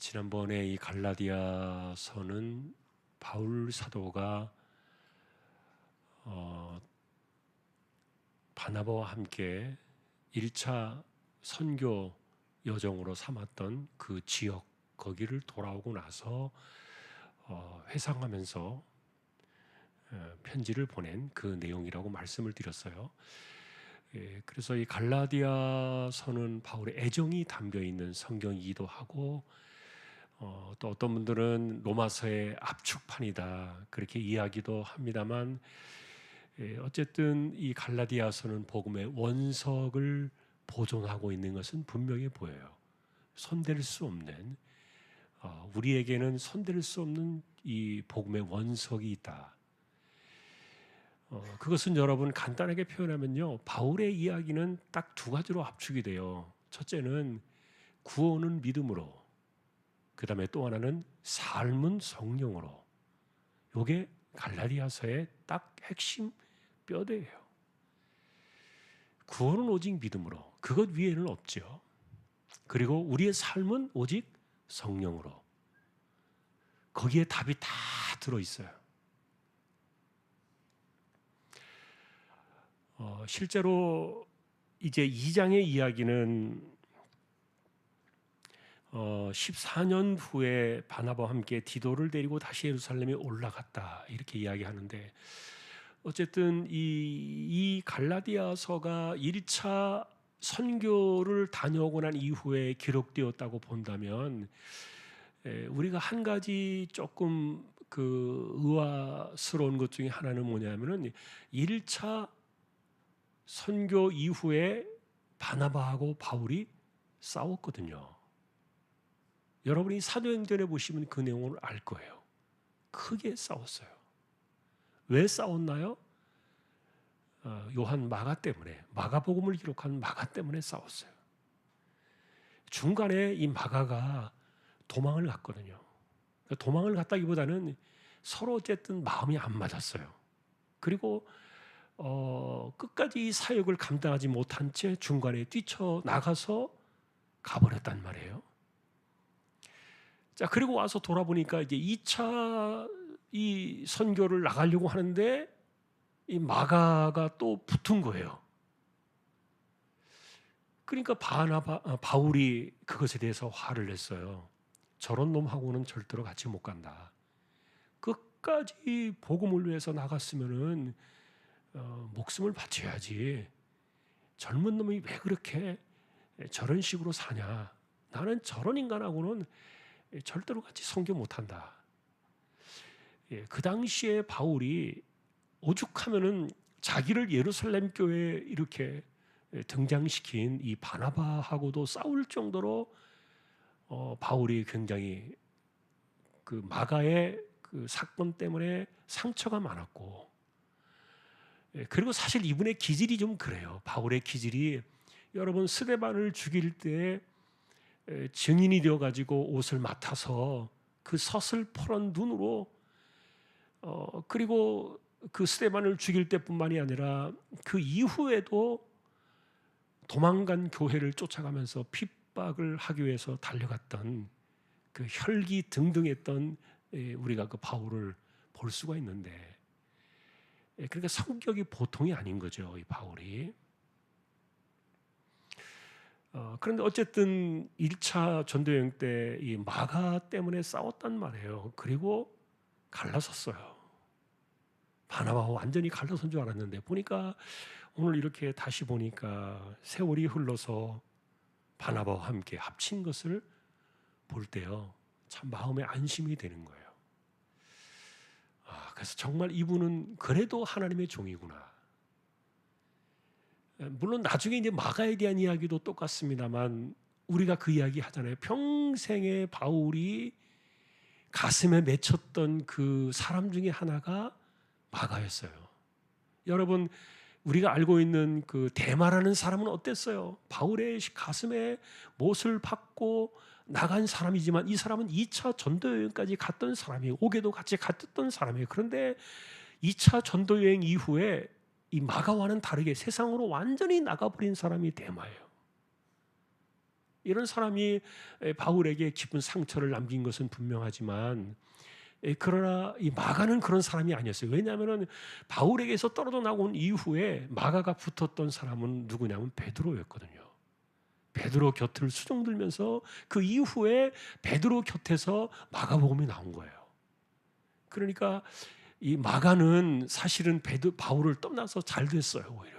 지난번에 이 갈라디아서는 바울 사도가 바나바와 함께 1차 선교 여정으로 삼았던 그 지역 거기를 돌아오고 나서 회상하면서 편지를 보낸 그 내용이라고 말씀을 드렸어요. 그래서 이 갈라디아서는 바울의 애정이 담겨 있는 성경이기도 하고 또 어떤 분들은 로마서의 압축판이다 그렇게 이야기도 합니다만 어쨌든 이 갈라디아서는 복음의 원석을 보존하고 있는 것은 분명히 보여요. 손댈 수 없는 우리에게는 손댈 수 없는 이 복음의 원석이 있다. 그것은 여러분 간단하게 표현하면요, 바울의 이야기는 딱 두 가지로 압축이 돼요. 첫째는 구원은 믿음으로, 그 다음에 또 하나는 삶은 성령으로. 이게 갈라디아서의 딱 핵심 뼈대예요. 구원은 오직 믿음으로, 그것 위에는 없죠. 그리고 우리의 삶은 오직 성령으로. 거기에 답이 다 들어있어요. 실제로 이제 2장의 이야기는 14년 후에 바나바와 함께 디도를 데리고 다시 예루살렘에 올라갔다 이렇게 이야기하는데, 어쨌든 이 갈라디아서가 1차 선교를 다녀오고 난 이후에 기록되었다고 본다면 우리가 한 가지 조금 그 의아스러운 것 중에 하나는 뭐냐면은 1차 선교 이후에 바나바하고 바울이 싸웠거든요. 여러분이 사도행전에 보시면 그 내용을 알 거예요. 크게 싸웠어요. 왜 싸웠나요? 요한 마가 때문에, 마가복음을 기록한 마가 때문에 싸웠어요. 중간에 이 마가가 도망을 갔거든요. 도망을 갔다기보다는 서로 어쨌든 마음이 안 맞았어요. 그리고 끝까지 이 사역을 감당하지 못한 채 중간에 뛰쳐나가서 가버렸단 말이에요. 자, 그리고 와서 돌아보니까 이제 2차 이 선교를 나가려고 하는데 이 마가가 또 붙은 거예요. 그러니까 바울이 그것에 대해서 화를 냈어요. 저런 놈하고는 절대로 같이 못 간다. 끝까지 복음을 위해서 나갔으면은 목숨을 바쳐야지. 젊은 놈이 왜 그렇게 저런 식으로 사냐. 나는 저런 인간하고는 절대로 같이 선교 못한다. 그 당시에 바울이 오죽하면은 자기를 예루살렘 교회에 이렇게 등장시킨 이 바나바하고도 싸울 정도로 바울이 굉장히 그 마가의 그 사건 때문에 상처가 많았고, 그리고 사실 이분의 기질이 좀 그래요. 바울의 기질이, 여러분 스데반을 죽일 때 증인이 되어가지고 옷을 맡아서 그 서슬퍼런 눈으로 그리고 그 스데반을 죽일 때뿐만이 아니라 그 이후에도 도망간 교회를 쫓아가면서 핍박을 하기 위해서 달려갔던 그 혈기 등등했던 우리가 그 바울을 볼 수가 있는데, 그러니까 성격이 보통이 아닌 거죠, 이 바울이. 그런데 어쨌든 1차 전도여행 때 이 마가 때문에 싸웠단 말이에요. 그리고 갈라섰어요. 바나바와 완전히 갈라선 줄 알았는데 보니까 오늘 이렇게 다시 보니까 세월이 흘러서 바나바와 함께 합친 것을 볼 때요, 참 마음에 안심이 되는 거예요. 그래서 정말 이분은 그래도 하나님의 종이구나. 물론 나중에 이제 마가에 대한 이야기도 똑같습니다만 우리가 그 이야기 하잖아요. 평생에 바울이 가슴에 맺혔던 그 사람 중에 하나가 마가였어요. 여러분, 우리가 알고 있는 그 데마라는 사람은 어땠어요? 바울의 가슴에 못을 박고 나간 사람이지만 이 사람은 2차 전도여행까지 갔던 사람이에요. 옥에도 같이 갔던 사람이에요. 그런데 2차 전도여행 이후에 이 마가와는 다르게 세상으로 완전히 나가버린 사람이 데마예요. 이런 사람이 바울에게 깊은 상처를 남긴 것은 분명하지만, 그러나 이 마가는 그런 사람이 아니었어요. 왜냐하면 바울에게서 떨어져 나온 이후에 마가가 붙었던 사람은 누구냐면 베드로였거든요. 베드로 곁을 수종들면서 그 이후에 베드로 곁에서 마가복음이 나온 거예요. 그러니까 이 마가는 사실은 바울을 떠나서 잘 됐어요. 오히려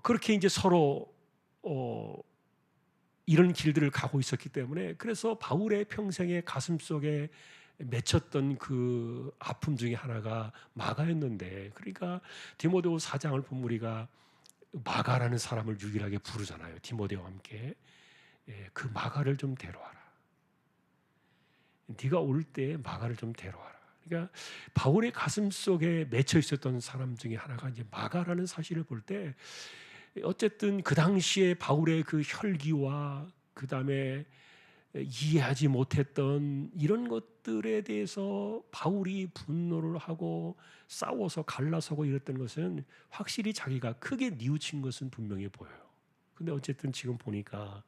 그렇게 이제 서로 이런 길들을 가고 있었기 때문에, 그래서 바울의 평생의 가슴 속에 맺혔던 그 아픔 중에 하나가 마가였는데, 그러니까 디모데후 4장을 보면 우리가 마가라는 사람을 유일하게 부르잖아요. 디모데와 함께 그 마가를 좀 데려와라. 네가 올 때 마가를 좀 데려와라. 그러니까 바울의 가슴 속에 맺혀 있었던 사람 중에 하나가 이제 마가라는 사실을 볼 때, 어쨌든 그 당시에 바울의 그 혈기와 그 다음에 이해하지 못했던 이런 것들에 대해서 바울이 분노를 하고 싸워서 갈라서고 이랬던 것은 확실히 자기가 크게 뉘우친 것은 분명히 보여요. 근데 어쨌든 지금 보니까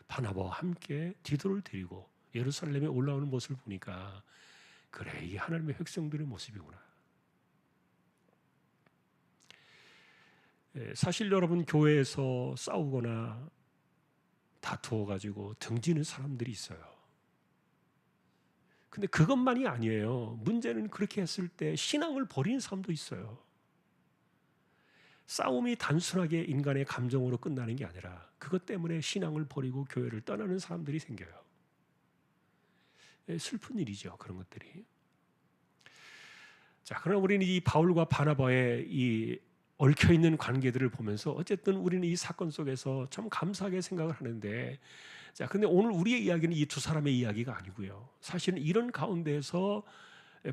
바나바와 함께 디도를 데리고 예루살렘에 올라오는 모습을 보니까, 그래, 이게 하나님의 백성들의 모습이구나. 사실 여러분, 교회에서 싸우거나 다투어 가지고 등지는 사람들이 있어요. 근데 그것만이 아니에요. 문제는 그렇게 했을 때 신앙을 버리는 사람도 있어요. 싸움이 단순하게 인간의 감정으로 끝나는 게 아니라 그것 때문에 신앙을 버리고 교회를 떠나는 사람들이 생겨요. 슬픈 일이죠, 그런 것들이. 자, 그러나 우리는 이 바울과 바나바의 이 얽혀있는 관계들을 보면서 어쨌든 우리는 이 사건 속에서 참 감사하게 생각을 하는데, 자, 근데 오늘 우리의 이야기는 이 두 사람의 이야기가 아니고요. 사실은 이런 가운데서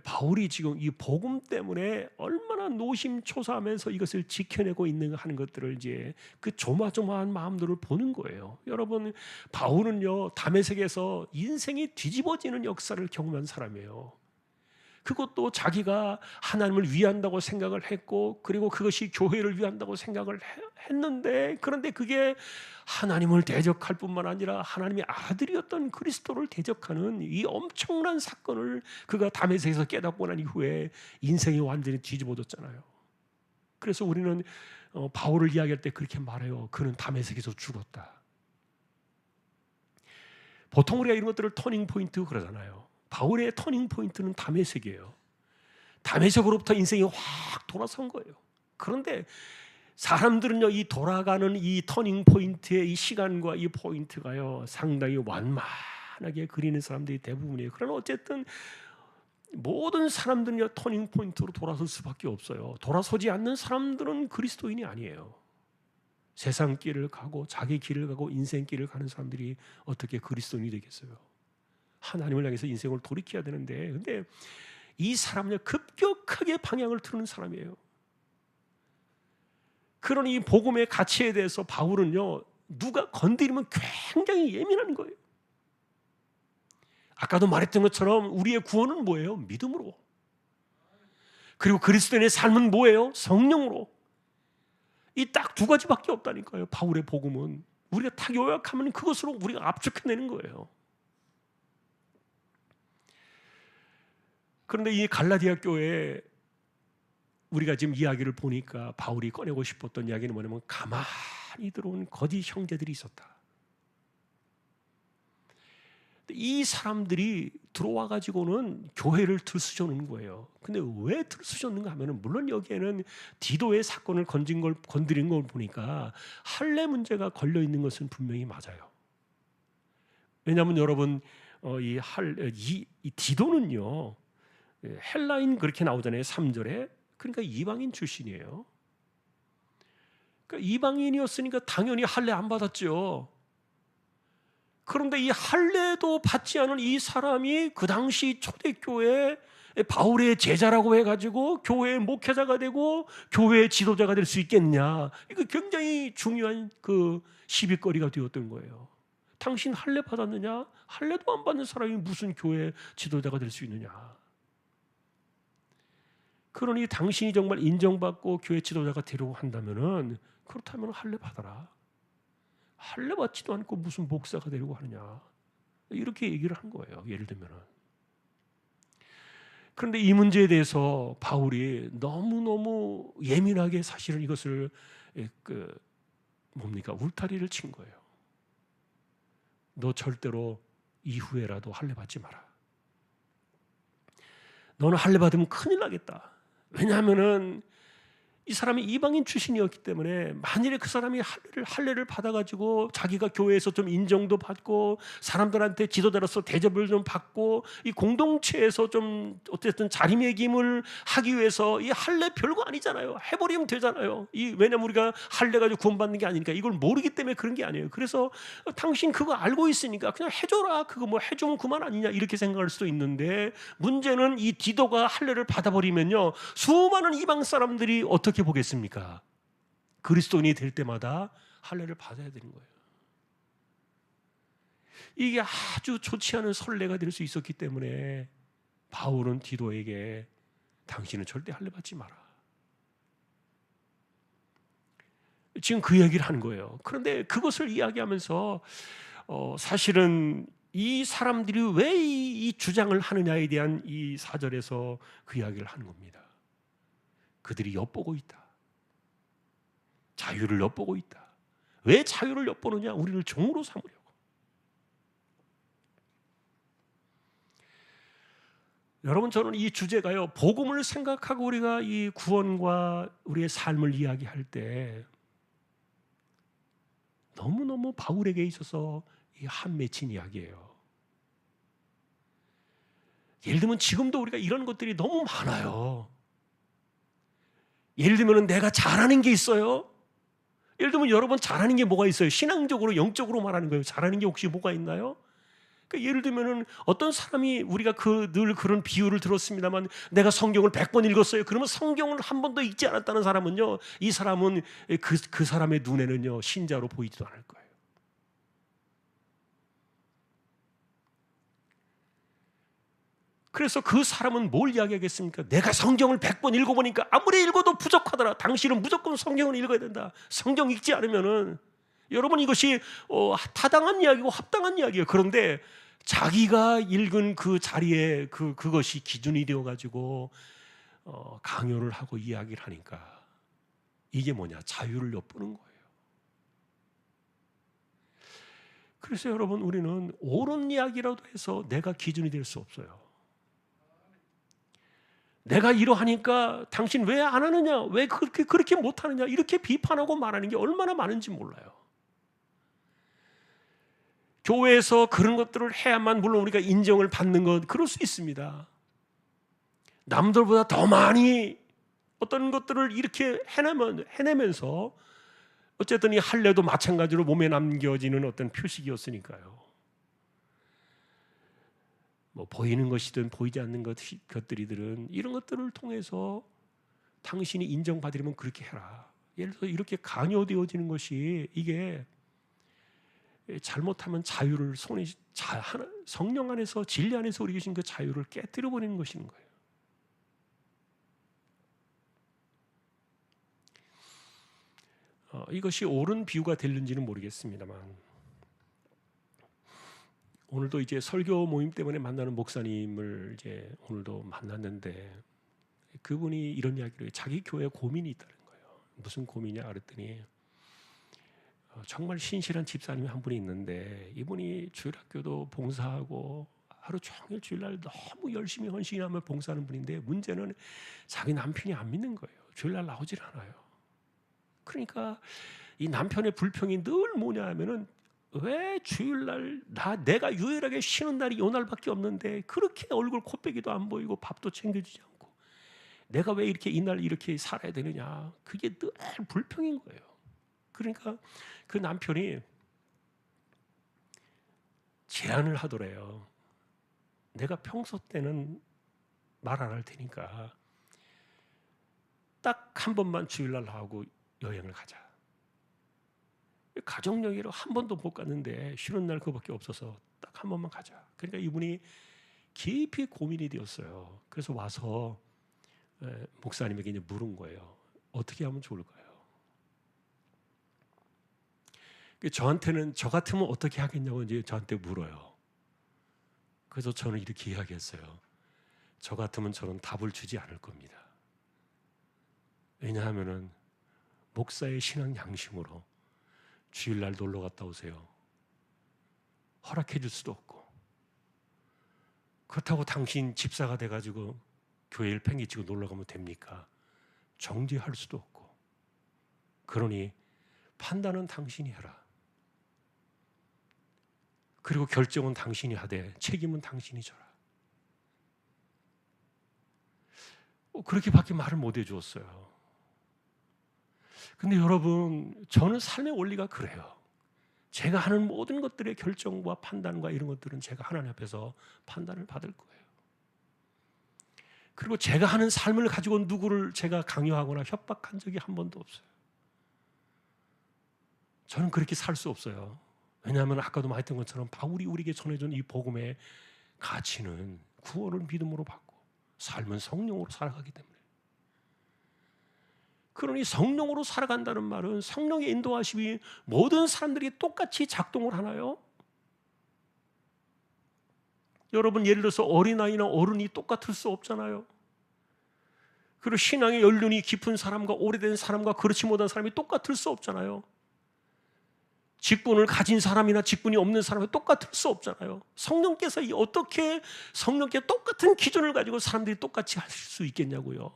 바울이 지금 이 복음 때문에 얼마나 노심초사하면서 이것을 지켜내고 있는가 하는 것들을 이제 그 조마조마한 마음들을 보는 거예요. 여러분, 바울은요, 다메섹에서 인생이 뒤집어지는 역사를 경험한 사람이에요. 그것도 자기가 하나님을 위한다고 생각을 했고, 그리고 그것이 교회를 위한다고 생각을 했는데, 그런데 그게 하나님을 대적할 뿐만 아니라 하나님의 아들이었던 그리스도를 대적하는 이 엄청난 사건을 그가 다메섹에서 깨닫고 난 이후에 인생이 완전히 뒤집어졌잖아요. 그래서 우리는 바울을 이야기할 때 그렇게 말해요. 그는 다메섹에서 죽었다. 보통 우리가 이런 것들을 터닝 포인트 그러잖아요. 바울의 터닝 포인트는 다메섹이에요. 다메섹으로부터 인생이 확 돌아선 거예요. 그런데 사람들은요, 이 돌아가는 이 터닝 포인트의 이 시간과 이 포인트가요, 상당히 완만하게 그리는 사람들이 대부분이에요. 그러나 어쨌든 모든 사람들은요, 터닝 포인트로 돌아설 수밖에 없어요. 돌아서지 않는 사람들은 그리스도인이 아니에요. 세상 길을 가고 자기 길을 가고 인생 길을 가는 사람들이 어떻게 그리스도인이 되겠어요? 하나님을 향해서 인생을 돌이켜야 되는데, 근데 이 사람은요, 급격하게 방향을 틀는 사람이에요. 그러니 이 복음의 가치에 대해서 바울은요, 누가 건드리면 굉장히 예민한 거예요. 아까도 말했던 것처럼 우리의 구원은 뭐예요? 믿음으로. 그리고 그리스도인의 삶은 뭐예요? 성령으로. 이 딱 두 가지밖에 없다니까요. 바울의 복음은 우리가 딱 요약하면 그것으로 우리가 압축해내는 거예요. 그런데 이 갈라디아 교회에 우리가 지금 이야기를 보니까 바울이 꺼내고 싶었던 이야기는 뭐냐면, 가만히 들어온 거짓 형제들이 있었다. 이 사람들이 들어와 가지고는 교회를 들쑤셔놓은 거예요. 근데 왜 들쑤셨는가 하면은, 물론 여기에는 디도의 사건을 건드린 걸 보니까 할례 문제가 걸려 있는 것은 분명히 맞아요. 왜냐하면 여러분, 이 디도는요, 헬라인 그렇게 나오잖아요. 3절에. 그러니까 이방인 출신이에요. 그러니까 이방인이었으니까 당연히 할례 안 받았죠. 그런데 이 할례도 받지 않은 이 사람이 그 당시 초대교회 바울의 제자라고 해가지고 교회의 목회자가 되고 교회의 지도자가 될 수 있겠냐? 이거 굉장히 중요한 그 시비거리가 되었던 거예요. 당신 할례 받았느냐? 할례도 안 받는 사람이 무슨 교회 지도자가 될 수 있느냐? 그러니 당신이 정말 인정받고 교회 지도자가 되려고 한다면은, 그렇다면 할례 받아라. 할례 받지도 않고 무슨 목사가 되려고 하느냐, 이렇게 얘기를 한 거예요. 예를 들면은. 그런데 이 문제에 대해서 바울이 너무너무 예민하게 사실은 이것을 울타리를 친 거예요. 너 절대로 이후에라도 할례 받지 마라. 너는 할례 받으면 큰일 나겠다. 왜냐하면은 이 사람이 이방인 출신이었기 때문에 만일에 그 사람이 할례를 받아가지고 자기가 교회에서 좀 인정도 받고 사람들한테 지도자로서 대접을 좀 받고 이 공동체에서 좀 어쨌든 자리매김을 하기 위해서 이 할례 별거 아니잖아요. 해버리면 되잖아요. 왜냐면 우리가 할례 가지고 구원받는 게 아니니까. 이걸 모르기 때문에 그런 게 아니에요. 그래서 당신 그거 알고 있으니까 그냥 해줘라. 그거 뭐 해주면 그만 아니냐 이렇게 생각할 수도 있는데, 문제는 이 디도가 할례를 받아버리면요, 수많은 이방 사람들이 어떻게 보겠습니까? 그리스도인이 될 때마다 할례를 받아야 되는 거예요. 이게 아주 좋지 않은 선례가 될 수 있었기 때문에 바울은 디도에게 당신은 절대 할례 받지 마라, 지금 그 얘기를 하는 거예요. 그런데 그것을 이야기하면서 사실은 이 사람들이 왜 이 주장을 하느냐에 대한 이 4절에서 그 이야기를 하는 겁니다. 그들이 엿보고 있다. 자유를 엿보고 있다. 왜 자유를 엿보느냐? 우리를 종으로 삼으려고. 여러분, 저는 이 주제가요, 복음을 생각하고 우리가 이 구원과 우리의 삶을 이야기할 때 너무너무 바울에게 있어서 한 맺힌 이야기예요. 예를 들면 지금도 우리가 이런 것들이 너무 많아요. 예를 들면 내가 잘하는 게 있어요. 예를 들면 여러분 잘하는 게 뭐가 있어요? 신앙적으로 영적으로 말하는 거예요. 잘하는 게 혹시 뭐가 있나요? 그러니까 예를 들면은 어떤 사람이, 우리가 늘 그런 비유를 들었습니다만, 내가 성경을 100번 읽었어요. 그러면 성경을 한 번도 읽지 않았다는 사람은요, 이 사람은 그 사람의 눈에는요 신자로 보이지도 않을 거예요. 그래서 그 사람은 뭘 이야기하겠습니까? 내가 성경을 100번 읽어보니까 아무리 읽어도 부족하더라. 당신은 무조건 성경을 읽어야 된다. 성경 읽지 않으면은, 여러분, 이것이 타당한 이야기고 합당한 이야기예요. 그런데 자기가 읽은 그 자리에 그것이 기준이 되어가지고 강요를 하고 이야기를 하니까 이게 뭐냐? 자유를 엿보는 거예요. 그래서 여러분, 우리는 옳은 이야기라도 해서 내가 기준이 될 수 없어요. 내가 이러하니까 당신 왜 안 하느냐? 왜 그렇게 못하느냐? 이렇게 비판하고 말하는 게 얼마나 많은지 몰라요. 교회에서 그런 것들을 해야만 물론 우리가 인정을 받는 것, 그럴 수 있습니다. 남들보다 더 많이 어떤 것들을 이렇게 해내면서 어쨌든 이 할례도 마찬가지로 몸에 남겨지는 어떤 표식이었으니까요. 뭐 보이는 것이든 보이지 않는 것들이든 이런 것들을 통해서 당신이 인정받으려면 그렇게 해라. 예를 들어서 이렇게 강요되어지는 것이, 이게 잘못하면 자유를 성령 안에서, 진리 안에서 우리 계신 그 자유를 깨뜨려 버리는 것인 거예요. 이것이 옳은 비유가 될는지는 모르겠습니다만, 오늘도 이제 설교 모임 때문에 만나는 목사님을 이제 오늘도 만났는데, 그분이 이런 이야기를 해요. 자기 교회에 고민이 있다는 거예요. 무슨 고민이냐 그랬더니, 정말 신실한 집사님이 한 분이 있는데, 이분이 주일학교도 봉사하고 하루 종일 주일날 너무 열심히 헌신하며 봉사하는 분인데, 문제는 자기 남편이 안 믿는 거예요. 주일날 나오질 않아요. 그러니까 이 남편의 불평이 늘 뭐냐 하면은, 왜 주일날 내가 유일하게 쉬는 날이 요 날밖에 없는데 그렇게 얼굴 코빼기도 안 보이고 밥도 챙겨주지 않고 내가 왜 이렇게 이날 이렇게 살아야 되느냐, 그게 늘 불평인 거예요. 그러니까 그 남편이 제안을 하더래요. 내가 평소 때는 말 안 할 테니까 딱 한 번만 주일날 하고 여행을 가자. 가족여행으로 한 번도 못 갔는데 쉬는 날 그거밖에 없어서 딱 한 번만 가자. 그러니까 이분이 깊이 고민이 되었어요. 그래서 와서 목사님에게 이제 물은 거예요. 어떻게 하면 좋을까요? 저한테는 저 같으면 어떻게 하겠냐고 이제 저한테 물어요. 그래서 저는 이렇게 이야기했어요. 저 같으면 저는 답을 주지 않을 겁니다. 왜냐하면은 목사의 신앙 양심으로 주일날 놀러 갔다 오세요. 허락해 줄 수도 없고, 그렇다고 당신 집사가 돼가지고 교회를 팽개치고 놀러 가면 됩니까? 정죄할 수도 없고. 그러니 판단은 당신이 해라. 그리고 결정은 당신이 하되 책임은 당신이 져라. 그렇게밖에 말을 못 해주었어요. 근데 여러분, 저는 삶의 원리가 그래요. 제가 하는 모든 것들의 결정과 판단과 이런 것들은 제가 하나님 앞에서 판단을 받을 거예요. 그리고 제가 하는 삶을 가지고 누구를 제가 강요하거나 협박한 적이 한 번도 없어요. 저는 그렇게 살 수 없어요. 왜냐하면 아까도 말했던 것처럼 바울이 우리에게 전해준 이 복음의 가치는 구원을 믿음으로 받고 삶은 성령으로 살아가기 때문에. 그러니 성령으로 살아간다는 말은 성령의 인도하심이 모든 사람들이 똑같이 작동을 하나요? 여러분, 예를 들어서 어린아이나 어른이 똑같을 수 없잖아요. 그리고 신앙의 연륜이 깊은 사람과 오래된 사람과 그렇지 못한 사람이 똑같을 수 없잖아요. 직분을 가진 사람이나 직분이 없는 사람이 똑같을 수 없잖아요. 성령께서 어떻게 성령께 똑같은 기준을 가지고 사람들이 똑같이 할 수 있겠냐고요.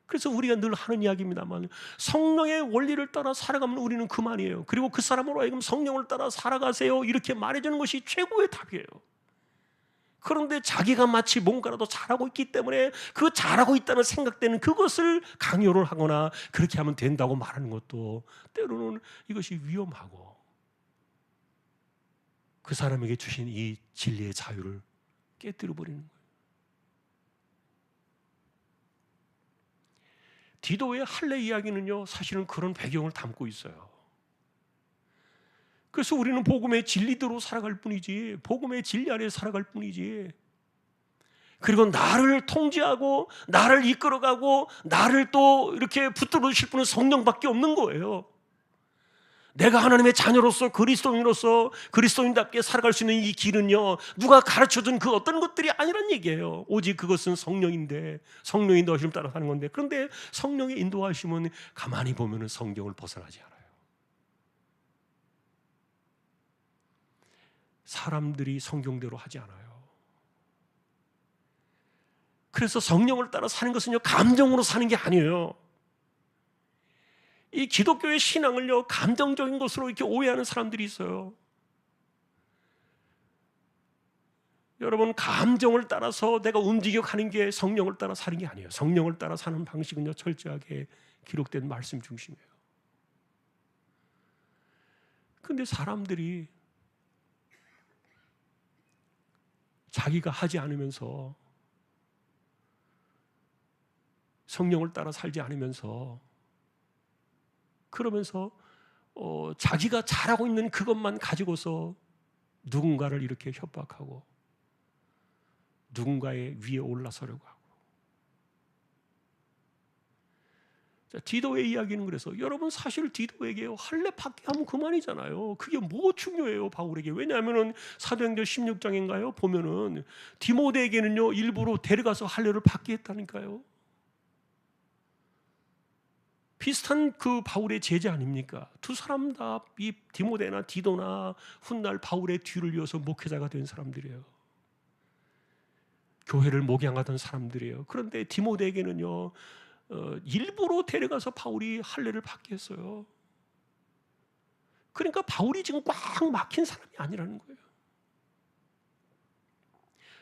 그래서 우리가 늘 하는 이야기입니다만, 성령의 원리를 따라 살아가면 우리는 그만이에요. 그리고 그 사람으로 하여금 성령을 따라 살아가세요, 이렇게 말해주는 것이 최고의 답이에요. 그런데 자기가 마치 뭔가라도 잘하고 있기 때문에 그 잘하고 있다는 생각되는 그것을 강요를 하거나 그렇게 하면 된다고 말하는 것도 때로는 이것이 위험하고, 그 사람에게 주신 이 진리의 자유를 깨뜨려 버리는 거예요. 디도의 할례 이야기는요, 사실은 그런 배경을 담고 있어요. 그래서 우리는 복음의 진리대로 살아갈 뿐이지, 복음의 진리 아래 살아갈 뿐이지, 그리고 나를 통제하고 나를 이끌어가고 나를 또 이렇게 붙들어 주실 분은 성령밖에 없는 거예요. 내가 하나님의 자녀로서 그리스도인으로서 그리스도인답게 살아갈 수 있는 이 길은요, 누가 가르쳐준 그 어떤 것들이 아니란 얘기예요. 오직 그것은 성령인데, 성령의 인도하심을 따라 사는 건데, 그런데 성령의 인도하심은 가만히 보면 성경을 벗어나지 않아요. 사람들이 성경대로 하지 않아요. 그래서 성령을 따라 사는 것은요, 감정으로 사는 게 아니에요. 이 기독교의 신앙을요, 감정적인 것으로 이렇게 오해하는 사람들이 있어요. 여러분, 감정을 따라서 내가 움직여 가는 게 성령을 따라 사는 게 아니에요. 성령을 따라 사는 방식은요, 철저하게 기록된 말씀 중심이에요. 그런데 사람들이 자기가 하지 않으면서, 성령을 따라 살지 않으면서, 그러면서 자기가 잘하고 있는 그것만 가지고서 누군가를 이렇게 협박하고 누군가의 위에 올라서려고 하고. 자, 디도의 이야기는 그래서 여러분, 사실 디도에게 할례 받게 하면 그만이잖아요. 그게 뭐 중요해요, 바울에게. 왜냐하면 사도행전 16장인가요? 보면은 디모데에게는요, 일부러 데려가서 할례를 받게 했다니까요. 비슷한 그 바울의 제자 아닙니까? 두 사람 다 이 디모데나 디도나 훗날 바울의 뒤를 이어서 목회자가 된 사람들이에요. 교회를 목양하던 사람들이에요. 그런데 디모데에게는요, 일부러 데려가서 바울이 할례를 받게 했어요. 그러니까 바울이 지금 꽉 막힌 사람이 아니라는 거예요.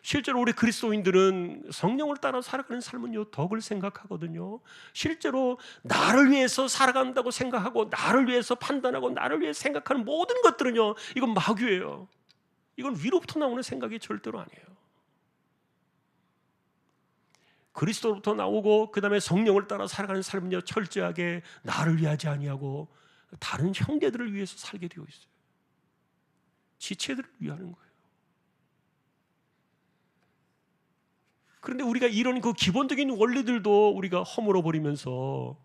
실제로 우리 그리스도인들은 성령을 따라 살아가는 삶은요, 덕을 생각하거든요. 실제로 나를 위해서 살아간다고 생각하고 나를 위해서 판단하고 나를 위해 생각하는 모든 것들은요, 이건 마귀예요. 이건 위로부터 나오는 생각이 절대로 아니에요. 그리스도로부터 나오고 그 다음에 성령을 따라 살아가는 삶은요, 철저하게 나를 위하지 아니하고 다른 형제들을 위해서 살게 되어 있어요. 지체들을 위하는 거예요. 그런데 우리가 이런 그 기본적인 원리들도 우리가 허물어 버리면서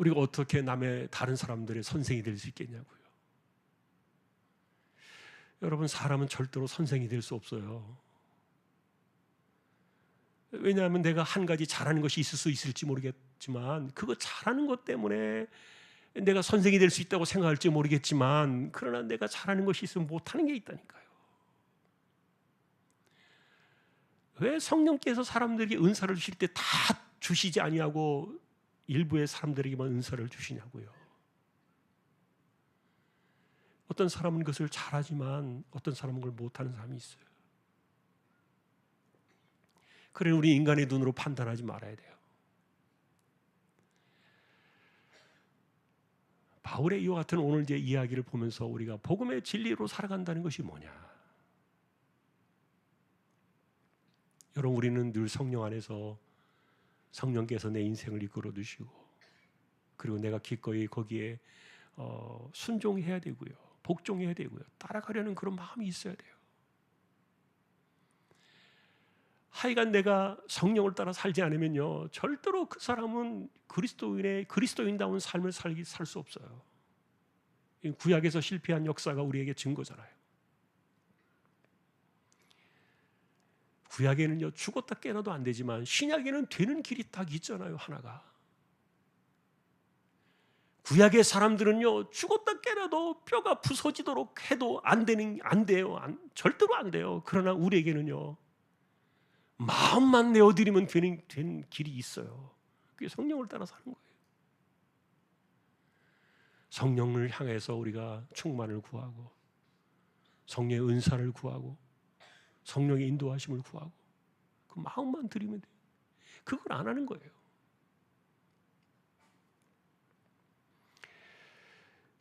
우리가 어떻게 다른 사람들의 선생이 될 수 있겠냐고요. 여러분, 사람은 절대로 선생이 될 수 없어요. 왜냐하면 내가 한 가지 잘하는 것이 있을 수 있을지 모르겠지만, 그거 잘하는 것 때문에 내가 선생이 될 수 있다고 생각할지 모르겠지만, 그러나 내가 잘하는 것이 있으면 못하는 게 있다니까요. 왜 성령께서 사람들에게 은사를 주실 때 다 주시지 아니하고 일부의 사람들에게만 은사를 주시냐고요. 어떤 사람은 그것을 잘하지만 어떤 사람은 그걸 못하는 사람이 있어요. 그래, 우리 인간의 눈으로 판단하지 말아야 돼요. 바울의 이와 같은 오늘 이제 이야기를 보면서 우리가 복음의 진리로 살아간다는 것이 뭐냐? 여러분, 우리는 늘 성령 안에서 성령께서 내 인생을 이끌어 주시고, 그리고 내가 기꺼이 거기에 순종해야 되고요, 복종해야 되고요, 따라가려는 그런 마음이 있어야 돼요. 하여간 내가 성령을 따라 살지 않으면요, 절대로 그 사람은 그리스도인다운 삶을 살 수 없어요. 구약에서 실패한 역사가 우리에게 증거잖아요. 구약에는요, 죽었다 깨어나도 안 되지만 신약에는 되는 길이 딱 있잖아요, 하나가. 구약의 사람들은요, 죽었다 깨어나도 뼈가 부서지도록 해도 안 돼요. 절대로 안 돼요. 그러나 우리에게는요, 마음만 내어드리면 되는 길이 있어요. 그게 성령을 따라 사는 거예요. 성령을 향해서 우리가 충만을 구하고, 성령의 은사를 구하고, 성령의 인도하심을 구하고, 그 마음만 드리면 돼요. 그걸 안 하는 거예요.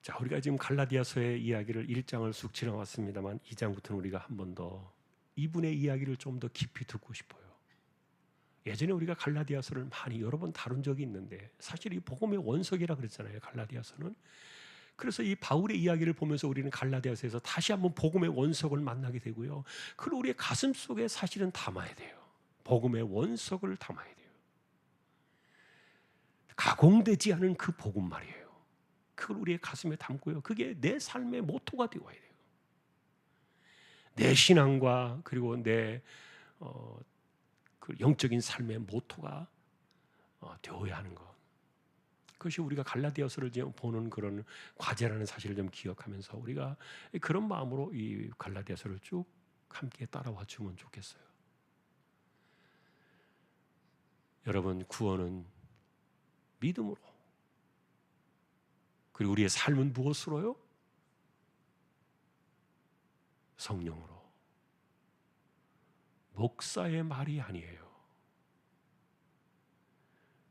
자, 우리가 지금 갈라디아서의 이야기를 1장을 쑥 지나왔습니다만 2장부터는 우리가 한 번 더 이분의 이야기를 좀 더 깊이 듣고 싶어요. 예전에 우리가 갈라디아서를 많이 여러 번 다룬 적이 있는데, 사실 이 복음의 원석이라 그랬잖아요, 갈라디아서는. 그래서 이 바울의 이야기를 보면서 우리는 갈라디아서에서 다시 한번 복음의 원석을 만나게 되고요, 그걸 우리의 가슴 속에 사실은 담아야 돼요. 복음의 원석을 담아야 돼요. 가공되지 않은 그 복음 말이에요. 그걸 우리의 가슴에 담고요, 그게 내 삶의 모토가 되어야 돼요. 내 신앙과 그리고 내 그 영적인 삶의 모토가 되어야 하는 것. 그것이 우리가 갈라디아서를 보는 그런 과제라는 사실을 좀 기억하면서 우리가 그런 마음으로 이 갈라디아서를 쭉 함께 따라와 주면 좋겠어요. 여러분, 구원은 믿음으로, 그리고 우리의 삶은 무엇으로요? 성령으로. 목사의 말이 아니에요.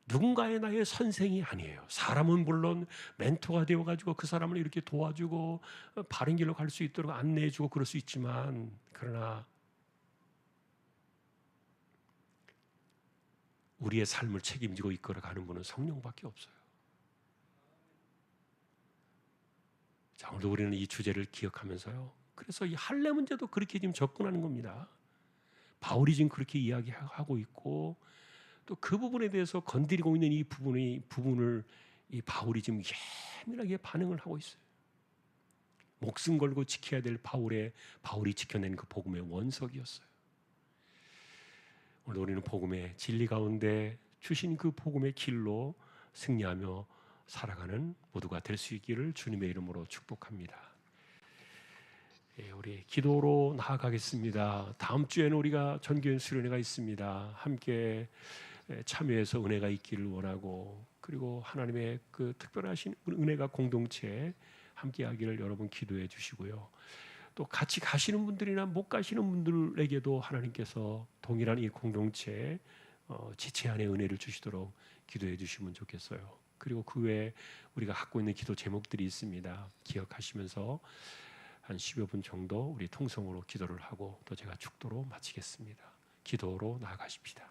누군가의 나의 선생이 아니에요. 사람은 물론 멘토가 되어가지고 그 사람을 이렇게 도와주고 바른 길로 갈 수 있도록 안내해주고 그럴 수 있지만, 그러나 우리의 삶을 책임지고 이끌어가는 분은 성령밖에 없어요. 자, 오늘도 우리는 이 주제를 기억하면서요, 그래서 이 할례 문제도 그렇게 지금 접근하는 겁니다. 바울이 지금 그렇게 이야기하고 있고, 또 그 부분에 대해서 건드리고 있는 이 부분을 이 바울이 지금 예민하게 반응을 하고 있어요. 목숨 걸고 지켜야 될 바울이 지켜낸 그 복음의 원석이었어요. 오늘 우리는 복음의 진리 가운데 주신 그 복음의 길로 승리하며 살아가는 모두가 될 수 있기를 주님의 이름으로 축복합니다. 우리 기도로 나아가겠습니다. 다음 주에는 우리가 전교연 수련회가 있습니다. 함께 참여해서 은혜가 있기를 원하고, 그리고 하나님의 그 특별하신 은혜가 공동체에 함께하기를 여러분 기도해 주시고요. 또 같이 가시는 분들이나 못 가시는 분들에게도 하나님께서 동일한 이 공동체에 지체 안에 은혜를 주시도록 기도해 주시면 좋겠어요. 그리고 그 외에 우리가 갖고 있는 기도 제목들이 있습니다. 기억하시면서 한 10여 분 정도 우리 통성으로 기도를 하고 또 제가 축도로 마치겠습니다. 기도로 나아가십시다.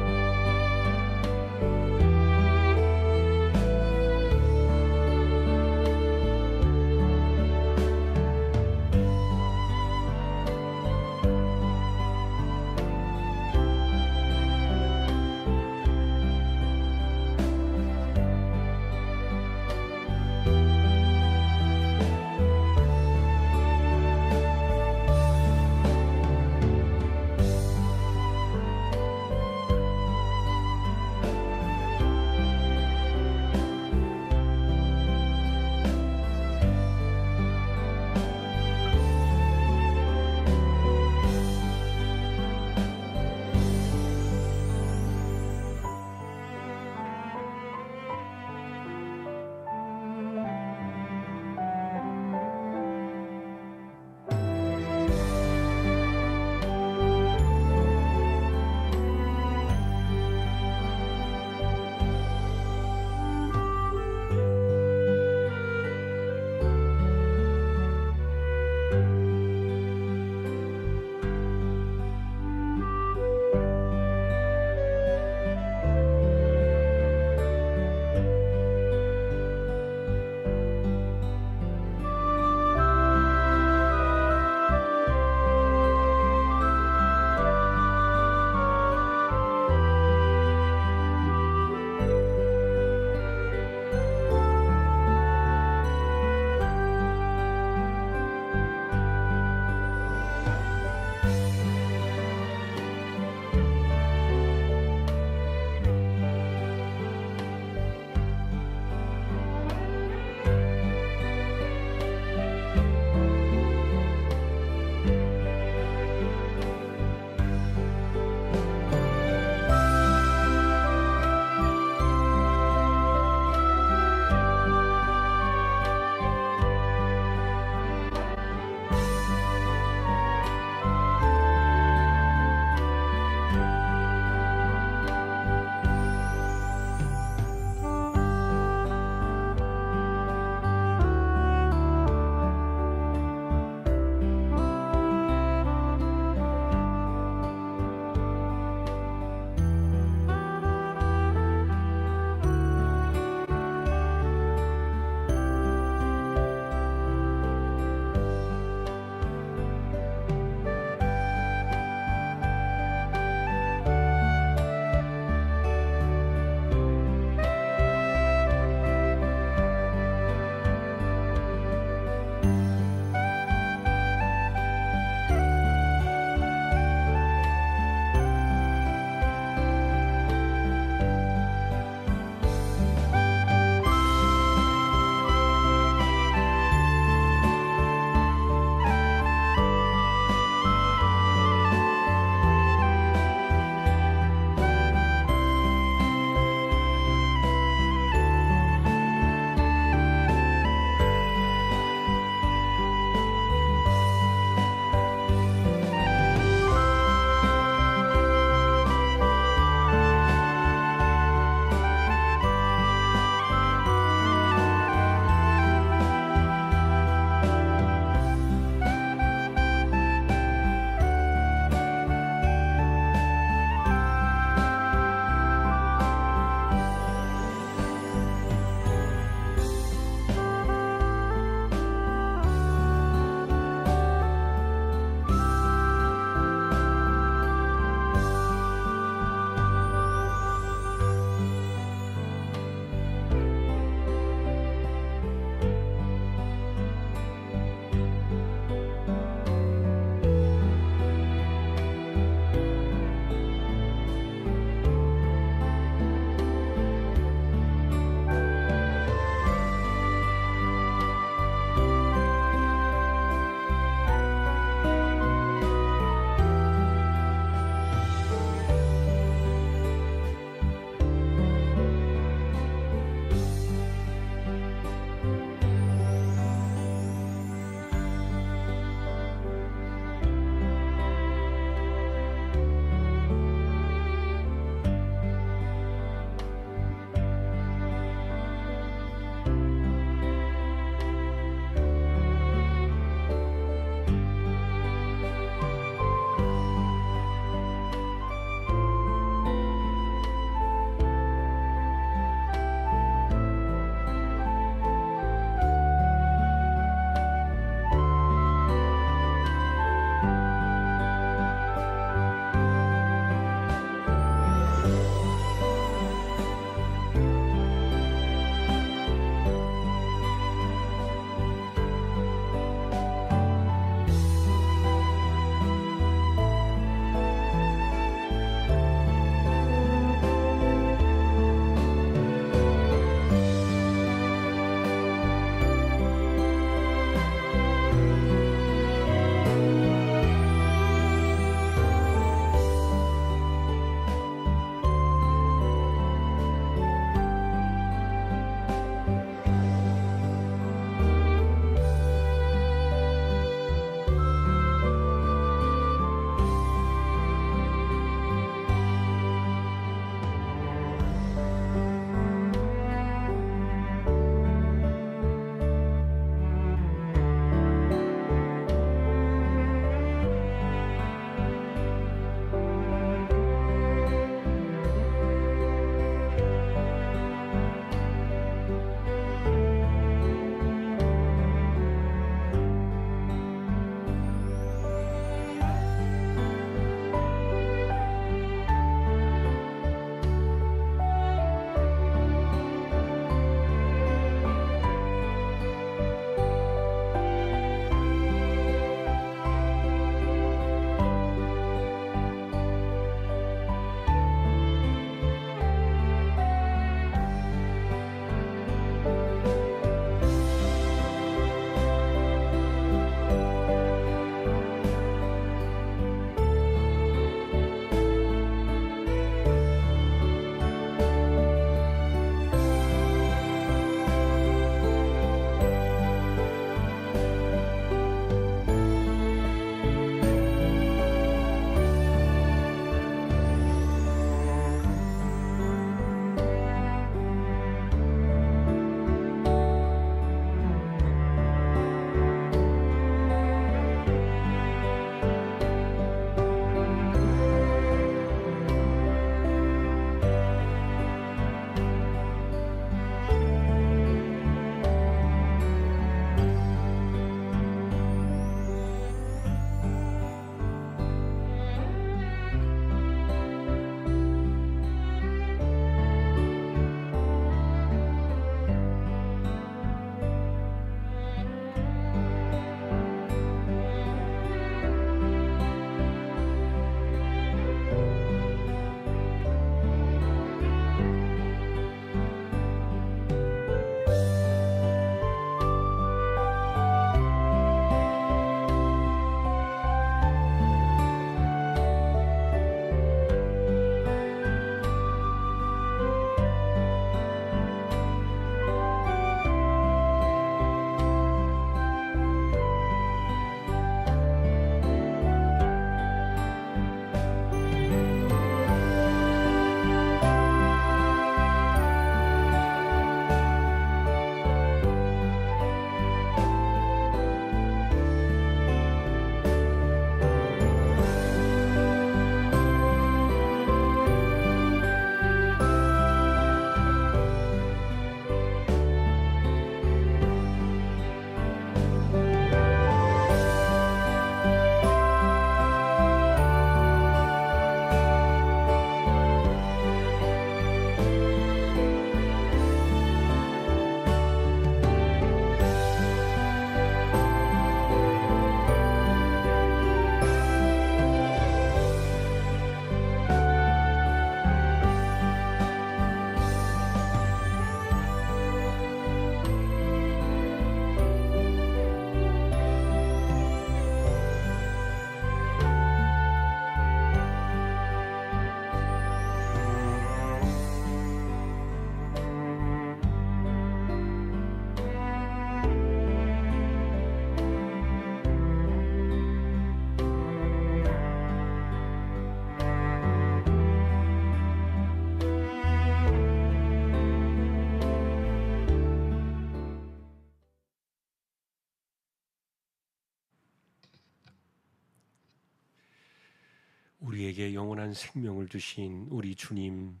우리에게 영원한 생명을 주신 우리 주님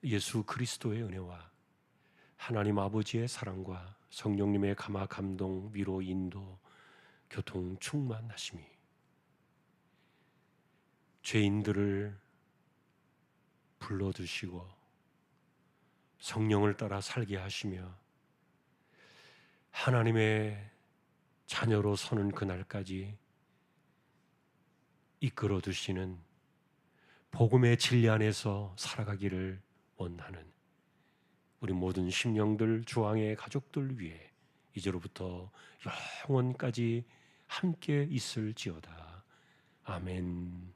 예수 그리스도의 은혜와 하나님 아버지의 사랑과 성령님의 감화 감동 위로 인도 교통 충만하심이 죄인들을 불러주시고 성령을 따라 살게 하시며 하나님의 자녀로 서는 그날까지 이끌어 주시는 복음의 진리 안에서 살아가기를 원하는 우리 모든 심령들 주왕의 가족들 위해 이제로부터 영원까지 함께 있을지어다. 아멘.